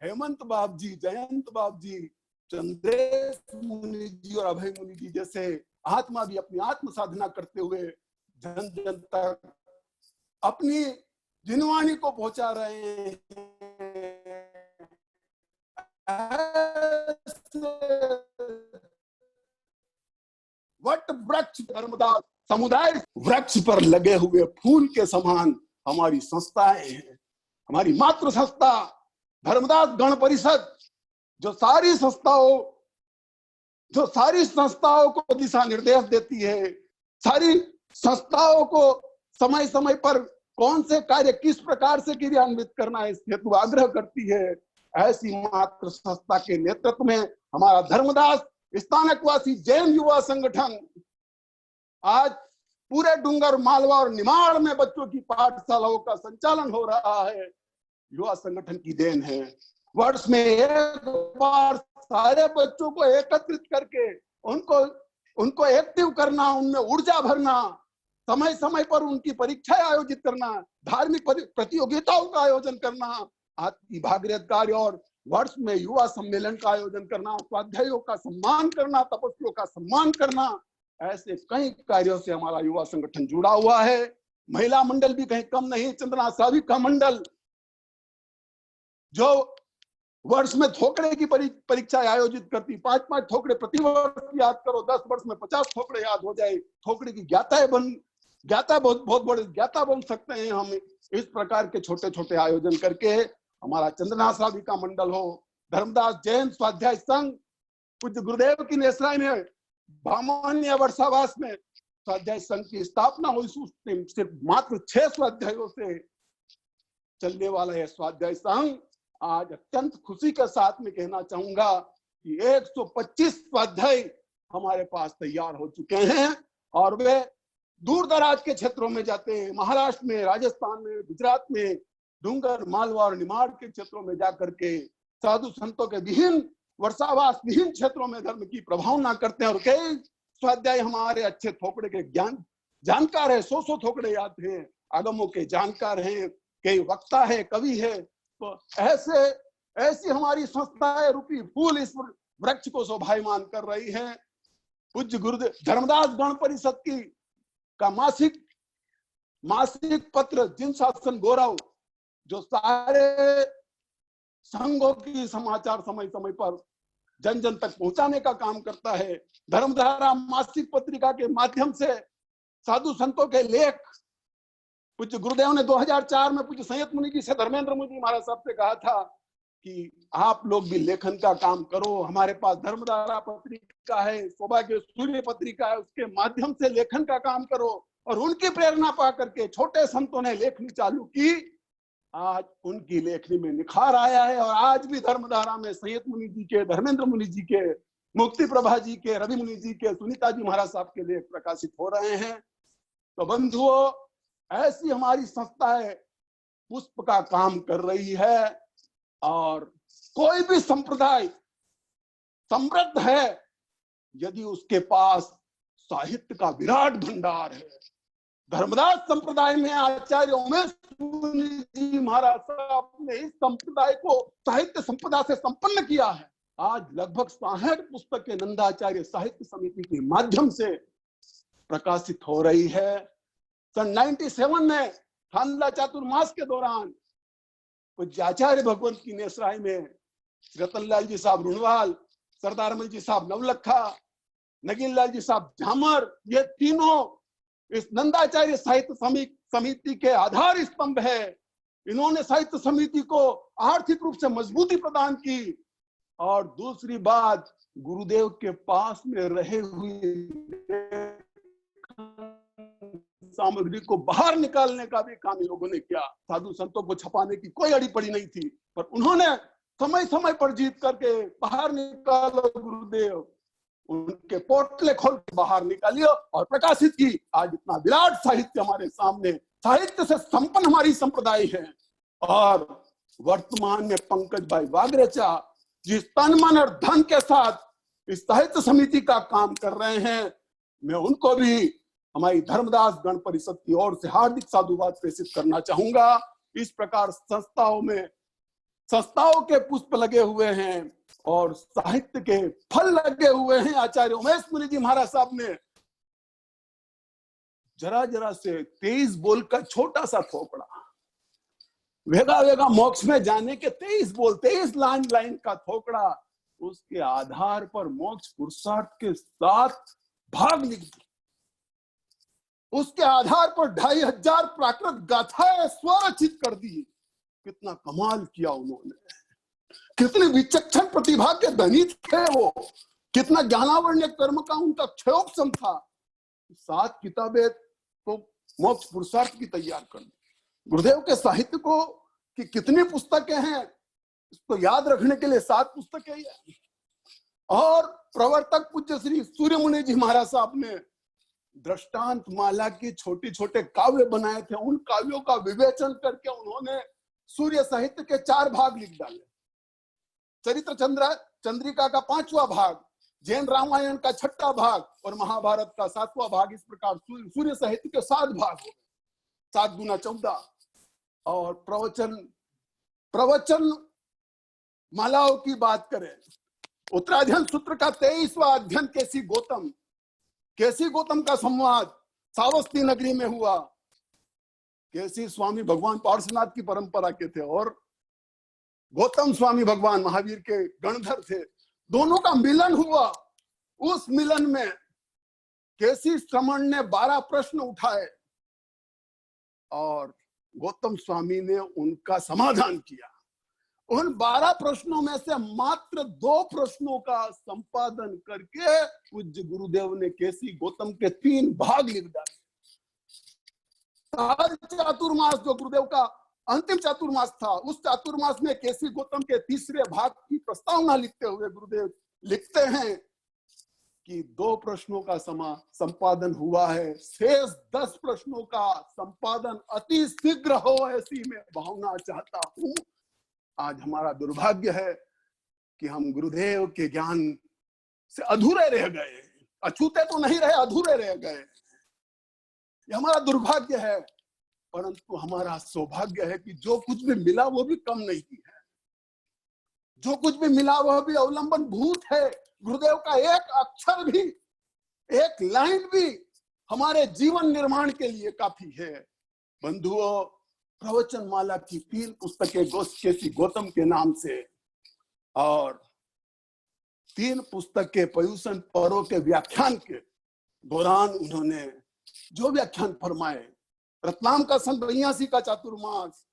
हेमंत बाब जी, जयंत बाब जी, चंद्रेश मुनि जी और अभय मुनि जी जैसे आत्मा भी अपनी आत्म साधना करते हुए जन जन तक अपनी जिनवाणी को पहुंचा रहे हैं। वट वृक्ष धर्मदास समुदाय वृक्ष पर लगे हुए फूल के समान हमारी संस्थाएं हैं। हमारी मातृ संस्था धर्मदास गण परिषद जो सारी संस्थाओं को दिशा निर्देश देती है, सारी संस्थाओं को समय समय पर कौन से कार्य किस प्रकार से क्रियान्वित करना है इस हेतु आग्रह करती है। ऐसी मातृ संस्था के नेतृत्व में हमारा धर्मदास स्थानकवासी जैन युवा संगठन आज पूरे डूंगर, मालवा और निमाड़ में बच्चों की पाठशालाओं का संचालन हो रहा है। युवा संगठन की देन है। वर्ष में एक बार सारे बच्चों को एकत्रित करके उनको एक्टिव करना, उनमें ऊर्जा भरना, समय समय पर उनकी परीक्षाएं आयोजित करना, धार्मिक प्रतियोगिताओं का आयोजन करना, आपकी भागीरथ कार्य और वर्ष में युवा सम्मेलन का आयोजन करना, स्वाध्यायों का सम्मान करना, तपस्वियों का सम्मान करना, ऐसे कई कार्यों से हमारा युवा संगठन जुड़ा हुआ है। महिला मंडल भी कहीं कम नहीं। चंद्रनाथ साविका मंडल जो वर्ष में थोकड़े की परीक्षा आयोजित करती, 5-5 थोकड़े प्रतिवर्ष याद करो, 10 वर्ष में 50 थोकड़े याद हो जाए, थोकड़े की ज्ञाता बहुत बड़े ज्ञाता बन सकते हैं हम। इस प्रकार के छोटे छोटे आयोजन करके हमारा चंद्रनाथ साविका मंडल हो, धर्मदास जैन स्वाध्याय संघ, पूज्य गुरुदेव की नेसराई में भामान्य वर्षावास में स्वाध्याय संघ की स्थापना हुई। सिर्फ मात्र 6 स्वाध्यायों से चलने वाला यह स्वाध्याय संघ आज अत्यंत खुशी के साथ में कहना चाहूंगा कि 125 स्वाध्याय हमारे पास तैयार हो चुके हैं और वे दूर दराज के क्षेत्रों में जाते हैं। महाराष्ट्र में, राजस्थान में, गुजरात में, डूंगर, मालवा और निमाड़ के क्षेत्रों में जाकर के साधु संतों के विभिन्न वर्षावास, विभिन्न क्षेत्रों में धर्म की प्रभावना करते हैं। और कई स्वाध्याय हमारे अच्छे थोकड़े के जानकार है, 100 थोकड़े याद हैं, आगमों के जानकार हैं, कई वक्ता है, कवि है। तो ऐसी हमारी संस्थाएं रूपी फूल इस वृक्ष को शोभायमान कर रही है। पूज्य गुरुदेव धर्मदास गण परिषद की का मासिक पत्र जिन शासन गौरव, जो सारे संघों की समाचार समय समय पर जन जन तक पहुंचाने का काम करता है। धर्मधारा मासिक पत्रिका के माध्यम से साधु संतों के लेख, पूज्य गुरुदेव ने 2004 में पूज्य संयत मुनि जी से, धर्मेंद्र मुनि जी महाराज साहब से कहा था कि आप लोग भी लेखन का काम करो। हमारे पास धर्मधारा पत्रिका है, सौभाग्य सूर्य पत्रिका है, उसके माध्यम से लेखन का काम करो। और उनकी प्रेरणा पा करके छोटे संतों ने लेखनी चालू की। आज उनकी लेखनी में निखार आया है और आज भी धर्मधारा में संयत मुनि जी के, धर्मेंद्र मुनि जी के, मुक्ति प्रभा जी के, रवि मुनि जी के, सुनीता जी महाराज साहब के लेख प्रकाशित हो रहे हैं। तो बंधुओं, ऐसी हमारी संस्थाएं पुष्प का काम कर रही है और कोई भी संप्रदाय समृद्ध है यदि उसके पास साहित्य का विराट भंडार है। धर्मदास संप्रदाय में आचार्य उमेश मुनि जी महाराज साहब ने इस संप्रदाय को साहित्य संपदा से संपन्न किया है। आज लगभग 60 पुस्तकें नंदाचार्य साहित्य समिति के माध्यम से प्रकाशित हो रही है। सन 97 में खानला चातुर्मास के दौरान कुछ आचार्य भगवंत की नेसराई में रतनलाल जी साहब रुणवाल, सरदार अमल जी साहब नवलखा, नगीन लाल जी साहब झामर, ये तीनों इस नंदाचार्य साहित्य समिति के आधार स्तंभ है। इन्होंने साहित्य समिति को आर्थिक रूप से मजबूती प्रदान की। और दूसरी बात, गुरुदेव के पास में रहे हुए सामग्री को बाहर निकालने का भी काम इन लोगों ने किया। साधु संतों को छपाने की कोई अड़ी पड़ी नहीं थी, पर उन्होंने समय समय पर जीत करके बाहर निकालो गुरुदेव, उनके पोटले खोल के बाहर निकालियो और प्रकाशित की। आज इतना विराट साहित्य हमारे सामने, साहित्य से संपन्न हमारी संप्रदाय है। और वर्तमान में पंकज भाई वागरेचा जिस तन मन और धन के साथ इस साहित्य समिति का काम कर रहे हैं, मैं उनको भी हमारी धर्मदास गण परिषद की ओर से हार्दिक साधुवाद प्रेषित करना चाहूंगा। इस प्रकार संस्थाओं के पुष्प लगे हुए हैं और साहित्य के फल लगे हुए हैं। आचार्य उमेश मुनि जी महाराज साहब ने जरा से 23 बोल का छोटा सा थोपड़ा, वेगा वेगा मोक्ष में जाने के 23 बोल, 23 लाइन का थोपड़ा, उसके आधार पर मोक्ष पुरुषार्थ के 7 भाग लिख दिए। उसके आधार पर 2500 प्राकृत गाथाएं स्वरचित कर दी। कितना कमाल किया उन्होंने, कितनी विचक्षण प्रतिभा के धनी थे वो, कितना ज्ञानावर्ण कर्म का उनका क्षयोपम था। 7 किताबें तो मोक्ष पुरुषार्थ की तैयार कर दी। गुरुदेव के साहित्य को कि कितनी पुस्तकें हैं इसको याद रखने के लिए 7 पुस्तकें हैं। और प्रवर्तक पूज्य श्री सूर्य मुनि जी महाराज साहब ने दृष्टांत माला की छोटे छोटे काव्य बनाए थे। उन काव्यों का विवेचन करके उन्होंने सूर्य साहित्य के 4 भाग लिख डाले। चरित्र चंद्रिका का 5वां भाग, जैन रामायण का 6ठा भाग और महाभारत का 7वां भाग। इस प्रकार सूर्य साहित्य के 7 भाग हो गए, 7 गुना 14। और प्रवचन मालाओं की बात करें, उत्तराध्ययन सूत्र का 23वां अध्ययन केसी गौतम का संवाद सावस्ती नगरी में हुआ। केसी स्वामी भगवान पार्श्वनाथ की परंपरा के थे और गौतम स्वामी भगवान महावीर के गणधर थे। दोनों का मिलन हुआ। उस मिलन में केसी श्रमण ने 12 प्रश्न उठाए और गौतम स्वामी ने उनका समाधान किया। उन 12 प्रश्नों में से मात्र 2 प्रश्नों का संपादन करके पूज्य गुरुदेव ने केसी गौतम के 3 भाग लिख डाले। चातुर्मास जो गुरुदेव का अंतिम चातुर्मास था, उस चातुर्मास में केसी गौतम के 3रे भाग की प्रस्तावना लिखते हुए गुरुदेव लिखते हैं कि 2 प्रश्नों का संपादन हुआ है, शेष 10 प्रश्नों का संपादन अति शीघ्र हो, ऐसी मैं भावना चाहता हूं। आज हमारा दुर्भाग्य है कि हम गुरुदेव के ज्ञान से अधूरे रह गए, अछूते तो नहीं रहे, अधूरे रह गए। ये हमारा दुर्भाग्य है, परंतु हमारा सौभाग्य है कि जो कुछ भी मिला वो भी कम नहीं है। जो कुछ भी मिला वह भी अवलंबन भूत है। गुरुदेव का एक अक्षर भी, एक लाइन भी हमारे जीवन निर्माण के लिए काफी है। बंधुओं, प्रवचन माला की 3 पुस्तकें केसी गौतम के नाम से और 3 पुस्तक के पर्यूषण पर्व के व्याख्यान के दौरान उन्होंने जो व्याख्यान फरमाए, रतलाम का सन 82 का चातुर्मास,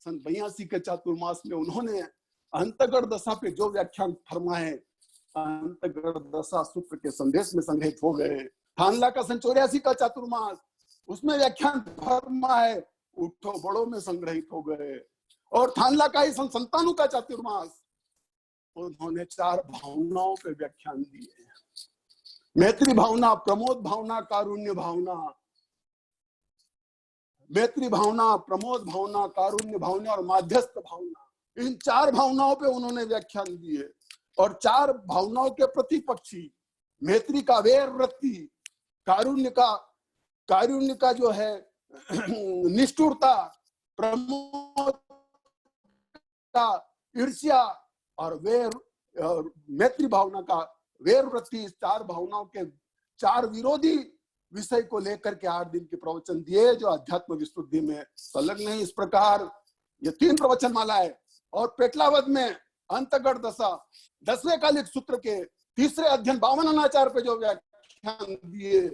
सन 82 के चातुर्मास में उन्होंने अंतगढ़ दशा पे जो व्याख्यान फरमाए, अंतगढ़ दशा सूत्र के संदेश में संग्रहित हो गए। थानला का सन 84 का चातुर्मास, उसमें व्याख्यान फरमाए, उठो बड़ों में संग्रहित हो गए। और थानला का ही सन 97 का चातुर्मास, उन्होंने 4 भावनाओं पे व्याख्यान दिए। मैत्री भावना, प्रमोद भावना, कारुण्य भावना। मैत्री भावना, प्रमोद भावना, कारुण्य भावना और माध्यस्थ भावना, इन 4 भावनाओं पे उन्होंने व्याख्यान दिए। और 4 भावनाओं के प्रतिपक्षी, मैत्री का वैर वृत्ति, कारुण्य का जो है निष्ठुरता, प्रमोद का ईर्ष्या और मैत्री भावना का वैर वृत्ति, 4 भावनाओं के 4 विरोधी विषय को लेकर के 8 दिन के प्रवचन दिए, जो अध्यात्म विशुद्धि में संलग्न है। इस प्रकार ये 3 प्रवचन माला है। और पेटलावद में अंतगढ़ दशा 10वें कालिक सूत्र के 3रे अध्ययन 52 अनाचार पे जो व्याख्यान दिए,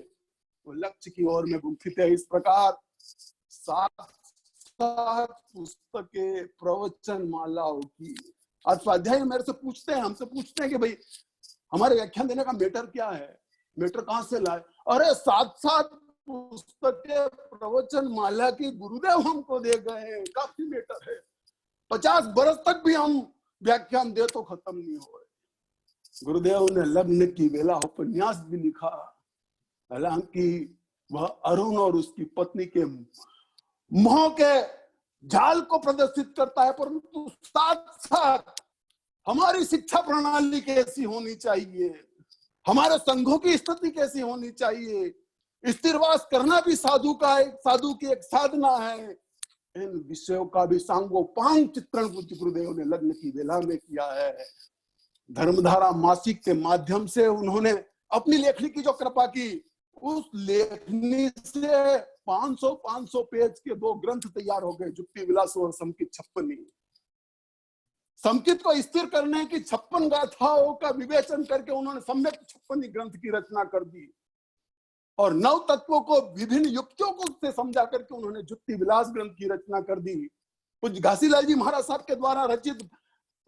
वो लक्ष्य की ओर में गुंफित है। इस प्रकार 7 पुस्तकें प्रवचन मालाओं की। आज स्वाध्याय मेरे से पूछते हैं, हमसे पूछते हैं कि भाई हमारे व्याख्यान देने का मैटर क्या है, मैटर कहां से लाए? अरे 7 पुस्तकें प्रवचन माला की गुरुदेव हमको दे गए, काफी मैटर है। 50 बरस तक भी हम व्याख्यान दे तो खत्म नहीं हो। गुरुदेव ने लग्न की बेला उपन्यास भी लिखा, हालांकि वह अरुण और उसकी पत्नी के मोह के जाल को प्रदर्शित करता है, परंतु साथ साथ हमारी शिक्षा प्रणाली कैसी होनी चाहिए, हमारे संघों की स्थिति कैसी होनी चाहिए, स्थिरवास करना भी साधु की एक साधना है, इन विषयों का भी सांगोपांग चित्रण पूज्य गुरुदेव ने लग्न की बेला में किया है। धर्मधारा मासिक के माध्यम से उन्होंने अपनी लेखनी की जो कृपा की, उस लेखनी से 500 पेज के 2 ग्रंथ तैयार हो गए, जुक्ति विलास और समकित 56। समकित को स्थिर करने की 56 गाथाओं का विवेचन करके उन्होंने सम्यक 56 ग्रंथ की रचना कर दी और 9 तत्वों को विभिन्न युक्तियों को से समझा करके उन्होंने जुक्ति विलास ग्रंथ की रचना कर दी। पूज्य घासीलाल जी महाराज साहब के द्वारा रचित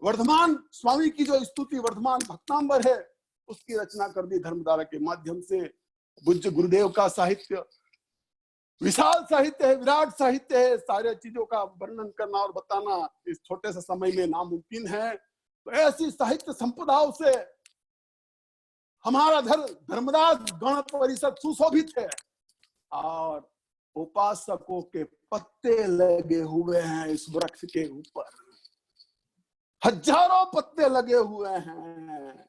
वर्धमान स्वामी की जो स्तुति वर्धमान भक्तांबर है, उसकी रचना कर दी धर्मधारा के माध्यम से। पूज्य गुरुदेव का साहित्य विशाल साहित्य है, विराट साहित्य है, सारे चीजों का वर्णन करना और बताना इस छोटे से समय में नामुमकिन है। तो ऐसी साहित्य संपदाओं से हमारा धर्मदास गण परिषद सुशोभित है और उपासकों के पत्ते लगे हुए हैं इस वृक्ष के ऊपर, हजारों पत्ते लगे हुए हैं।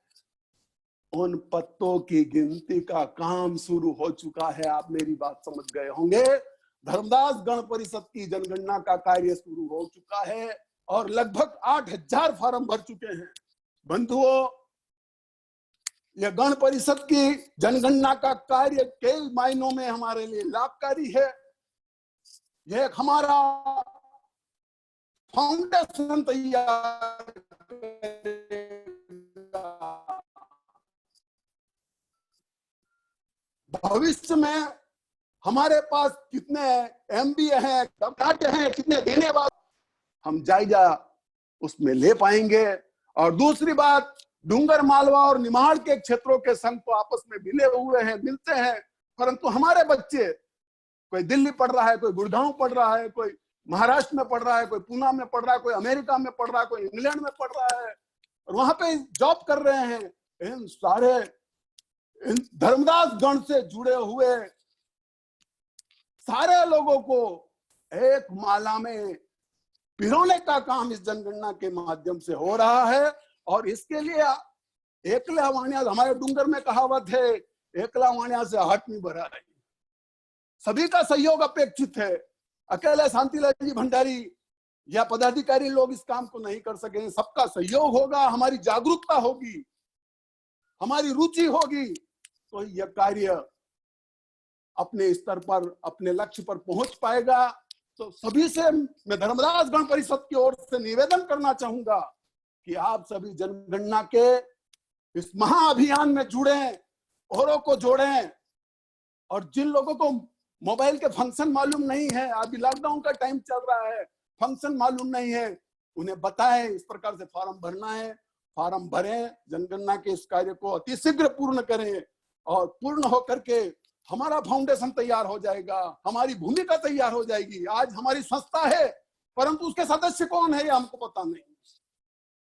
उन पत्तों की गिनती का काम शुरू हो चुका है, आप मेरी बात समझ गए होंगे। धर्मदास गण परिषद की जनगणना का कार्य शुरू हो चुका है और लगभग 8,000 फॉर्म भर चुके हैं। बंधुओं, यह गण परिषद की जनगणना का कार्य कई मायनों में हमारे लिए लाभकारी है। यह एक हमारा फाउंडेशन तैयार करेगा। भविष्य में हमारे पास कितने MBA हैं, डॉक्टरेट हैं, कितने देने वाले, हम जायजा उसमें ले पाएंगे। और दूसरी बात, डूंगर मालवा और निमाड़ के क्षेत्रों के संघ तो आपस में मिले हुए हैं, मिलते हैं, परंतु हमारे बच्चे, कोई दिल्ली पढ़ रहा है, कोई गुड़गांव पढ़ रहा है, कोई महाराष्ट्र में पढ़ रहा है, कोई पूना में पढ़ रहा है, कोई अमेरिका में पढ़ रहा है, कोई इंग्लैंड में पढ़ रहा है और वहां पे जॉब कर रहे हैं। इन सारे धर्मदास गण से जुड़े हुए सारे लोगों को एक माला में पिरोने का काम इस जनगणना के माध्यम से हो रहा है। और इसके लिए एकला वाणिया, हमारे डूंगर में कहावत है, एकला वाणिया से हाथ नहीं भरा है। सभी का सहयोग अपेक्षित है। अकेले शांतिलाल जी भंडारी या पदाधिकारी लोग इस काम को नहीं कर सकेंगे। सबका सहयोग होगा, हमारी जागरूकता होगी, हमारी रुचि होगी, तो यह कार्य अपने स्तर पर, अपने लक्ष्य पर पहुंच पाएगा। तो सभी से मैं धर्मदास गण परिषद की ओर से निवेदन करना चाहूंगा कि आप सभी जनगणना के इस महाअभियान में जुड़ें, औरों को जोड़ें। और जिन लोगों को मोबाइल के फंक्शन मालूम नहीं है, अभी लॉकडाउन का टाइम चल रहा है, फंक्शन मालूम नहीं है, उन्हें बताएं इस प्रकार से फॉर्म भरना है, फॉर्म भरें, जनगणना के इस कार्य को अतिशीघ्र पूर्ण करें और पूर्ण होकर के हमारा फाउंडेशन तैयार हो जाएगा, हमारी भूमिका तैयार हो जाएगी। आज हमारी संस्था है, परंतु उसके सदस्य कौन है ये हमको पता नहीं।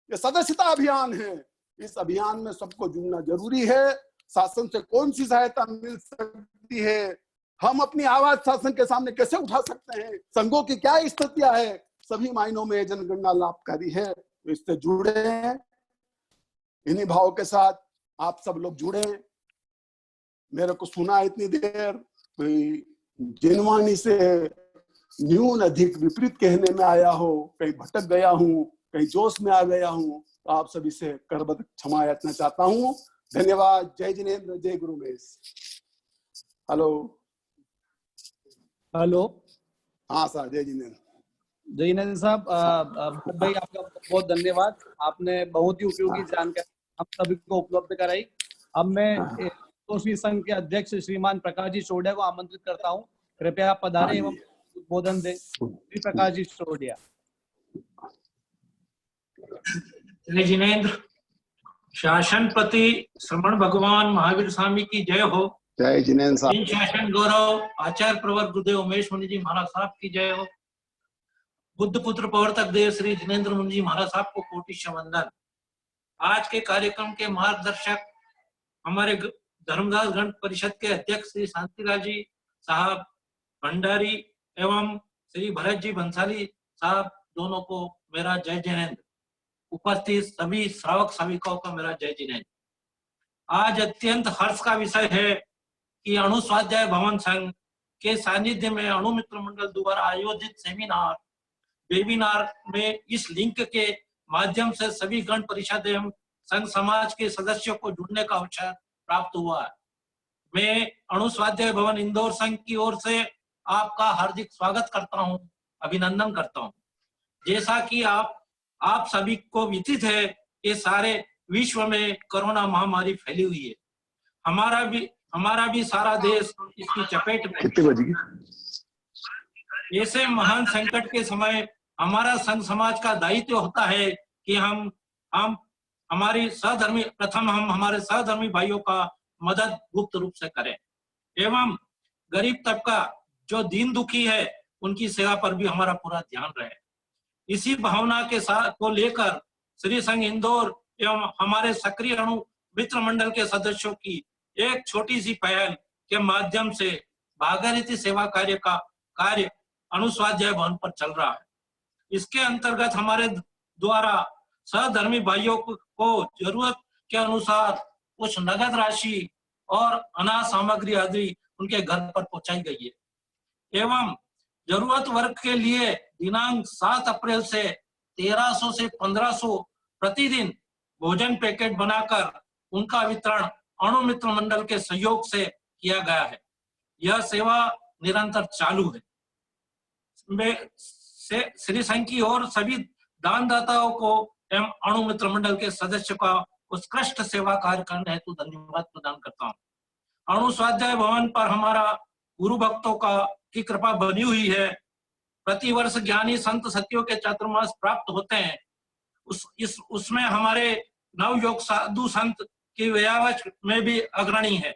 ये सदस्यता अभियान है, इस अभियान में सबको जुड़ना जरूरी है। शासन से कौन सी सहायता मिल सकती है, हम अपनी आवाज शासन के सामने कैसे उठा सकते हैं, संघों की क्या स्थितियां है, सभी मायनों में जनगणना लाभकारी है। तो इससे जुड़े हैं, इन्हीं भाव के साथ आप सब लोग जुड़े। मेरे को सुना इतनी देर, जिनवानी से न्यून अधिक विपरीत कहने में आया हो, कहीं भटक गया हूँ, कहीं जोश में आ गया हूँ, तो आप सभी से करबद्ध क्षमा याचना चाहता हूँ। धन्यवाद। जय जिनेंद्र, जय गुरु महेश। Hello hello. हाँ सर, जय जिनेंद्र। जय जिनेंद्र साहब, भाई आपका बहुत धन्यवाद। आपने बहुत ही उपयोगी जानकारी हम सभी को उपलब्ध कराई। अब मैं तोशी संघ के अध्यक्ष श्रीमान प्रकाश जी सोडिया को आमंत्रित करता हूँ, कृपया पधारें एवं उद्बोधन दें। श्री प्रकाश जी सोडिया। जय जिनेंद्र। शासन प्रति श्रमण भगवान महावीर स्वामी की जय हो। जय जिनेंद्र साहब। इन शासन गौरव आचार्य प्रवर गुरुदेव उमेश मुनि जी महाराज साहब की जय हो। बुद्ध पुत्र प्रवर्तक देव श्री जिनेंद्र मुनि जी महाराज साहब को कोटि वंदन। आज के कार्यक्रम के मार्गदर्शक हमारे धर्मदास गण परिषद के अध्यक्ष श्री शांतिलाल जी साहब भंडारी एवं श्री भरत जी बंसाली साहब, दोनों को मेरा जय जिनेंद्र। उपस्थित सभी श्रावक श्राविकाओं का मेरा जय जिनेंद्र। आज अत्यंत हर्ष का विषय है कि अणु स्वाध्याय भवन संघ के सानिध्य में अणु मित्र मंडल द्वारा आयोजित सेमिनार वेबिनार में इस लिंक के माध्यम से सभी गण परिषद एवं संघ समाज के सदस्यों को जुड़ने का अवसर प्राप्त हुआ है। मैं अणु स्वाध्याय भवन इंदौर संघ की ओर से आपका हार्दिक स्वागत करता हूं, अभिनंदन करता हूं। जैसा कि आप सभी को विदित है कि सारे विश्व में कोरोना महामारी फैली हुई है। हमारा भी सारा देश इसकी चपेट में। ऐसे महान संकट के समय हमारा संघ समाज का दायित्व होता है कि हम हमारे सहधर्मी भाइयों का मदद गुप्त रूप से करें एवं गरीब तबका जो दीन दुखी है उनकी सेवा पर भी हमारा पूरा ध्यान रहे। इसी भावना के साथ को लेकर श्री संघ इंदौर एवं हमारे सक्रिय अणु मित्र मंडल के सदस्यों की एक छोटी सी पहल के माध्यम से भागीरथी सेवा कार्य अणु स्वाध्याय भवन पर चल रहा है। इसके अंतर्गत हमारे द्वारा सहधर्मी भाइयों को जरूरत के अनुसार कुछ नगद राशि और अनाज सामग्री आदि उनके घर पर पहुंचाई गई है एवं जरूरत वर्ग के लिए दिनांक 7 अप्रैल से 1300 से 1500 प्रतिदिन भोजन पैकेट बनाकर उनका वितरण अणु मित्र मंडल के सहयोग से किया गया है। यह सेवा निरंतर चालू है। श्री संघ की और सभी दानदाताओं को एवं अणु मित्र मंडल के सदस्य का उत्कृष्ट सेवा कार्य करने हेतु धन्यवाद प्रदान करता हूँ। अणु स्वाध्याय भवन पर हमारा गुरु भक्तों की कृपा बनी हुई है। प्रतिवर्ष ज्ञानी संत सतियों के चातुर्मास प्राप्त होते हैं। उसमें हमारे नवयोग साधु संत की व्यावच में भी अग्रणी है।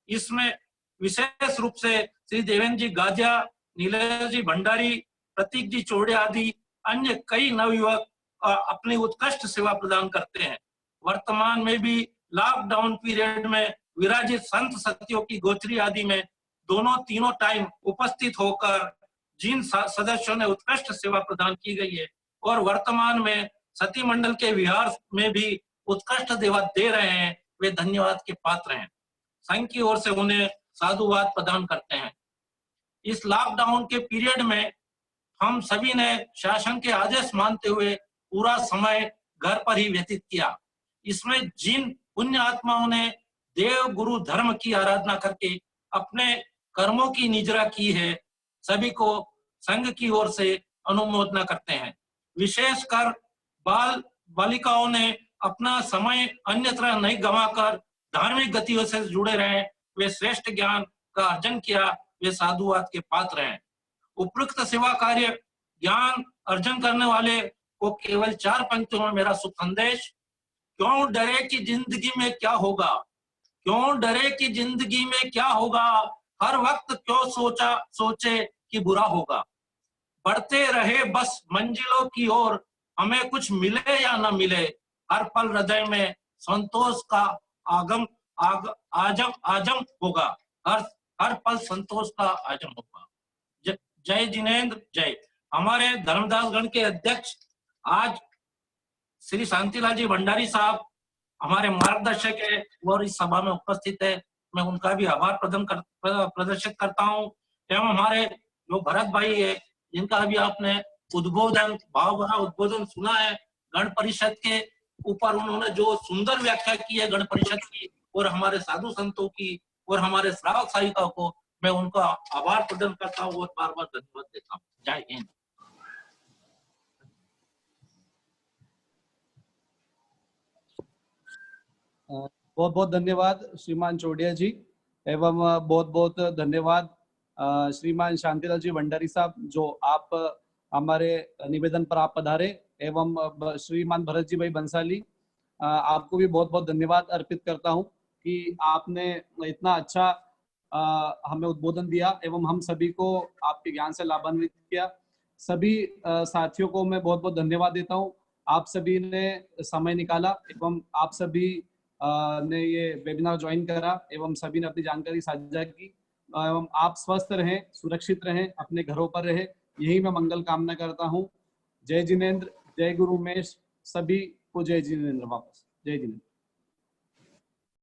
इसमें विशेष रूप से श्री देवेंद्र जी गादिया, नीलेश जी भंडारी, प्रतीक जी चौड़े आदि अन्य कई नवयुवक अपनी उत्कृष्ट सेवा प्रदान करते हैं। वर्तमान में भी लॉकडाउन पीरियड में विराजित संत सतियों की गोचरी आदि में तीनों टाइम उपस्थित होकर जिन सदस्यों ने उत्कृष्ट सेवा प्रदान की गई है और वर्तमान में सती मंडल के विहार में भी उत्कृष्ट सेवा दे रहे हैं, वे धन्यवाद के पात्र हैं। संघ की ओर से उन्हें साधुवाद प्रदान करते हैं। इस लॉकडाउन के पीरियड में हम सभी ने शासन के आदेश मानते हुए पूरा समय घर पर ही व्यतीत किया। इसमें जिन पुण्य आत्माओं ने देव गुरु धर्म की आराधना करके अपने कर्मों की निजरा की है, सभी को संघ की ओर से अनुमोदना करते हैं। विशेषकर बाल बालिकाओं ने अपना समय अन्यत्र नहीं गंवाकर धार्मिक गतियों से जुड़े रहे, वे श्रेष्ठ ज्ञान का अर्जन किया, वे साधुवाद के पात्र हैं। उपयुक्त सेवा कार्य ज्ञान अर्जन करने वाले को केवल 4 पंक्तियों में मेरा शुभ संदेश। क्यों डरे कि जिंदगी में क्या होगा, क्यों डरे कि जिंदगी में क्या होगा, हर वक्त क्यों सोचे कि बुरा होगा। बढ़ते रहे बस मंजिलों की ओर, हमें कुछ मिले या न मिले, हर पल हृदय में संतोष का आजम होगा, हर पल संतोष का आजम होगा। जय जिनेंद्र जय। हमारे धर्मदास गण के अध्यक्ष आज श्री शांतिलाल जी भंडारी साहब हमारे मार्गदर्शक है और इस सभा में उपस्थित है, मैं उनका भी आभार प्रदर्शित करता हूँ। एवं हमारे जो भरत भाई है, जिनका भी आपने उद्बोधन, भाव भरा उद्बोधन सुना है गण परिषद के ऊपर, उन्होंने जो सुंदर व्याख्या की है गण परिषद की और हमारे साधु संतों की और हमारे श्रावक साहिकाओं को, मैं उनका आभार प्रदान करता हूँ और बार बार धन्यवाद देता हूँ। जय हिंद। बहुत बहुत धन्यवाद श्रीमान चौड़िया जी, एवं बहुत बहुत धन्यवाद श्रीमान शांतिलाल जी भंडारी साहब, जो आप हमारे निवेदन पर आप पधारे, एवं श्रीमान भरत जी भाई बंसाली, आपको भी बहुत बहुत धन्यवाद अर्पित करता हूं कि आपने इतना अच्छा हमें उद्बोधन दिया एवं हम सभी को आपके ज्ञान से लाभान्वित किया। सभी साथियों को मैं बहुत बहुत धन्यवाद देता हूं। आप सभी ने समय निकाला एवं आप सभी ने ये वेबिनार ज्वाइन करा एवं सभी ने अपनी जानकारी साझा की। एवं आप स्वस्थ रहें, सुरक्षित रहें, अपने घरों पर रहें, यही मैं मंगल कामना करता हूँ। जय जिनेंद्र, जय गुरु उमेश, सभी को जय जिनेंद्र। वापस जय जिनेंद्र।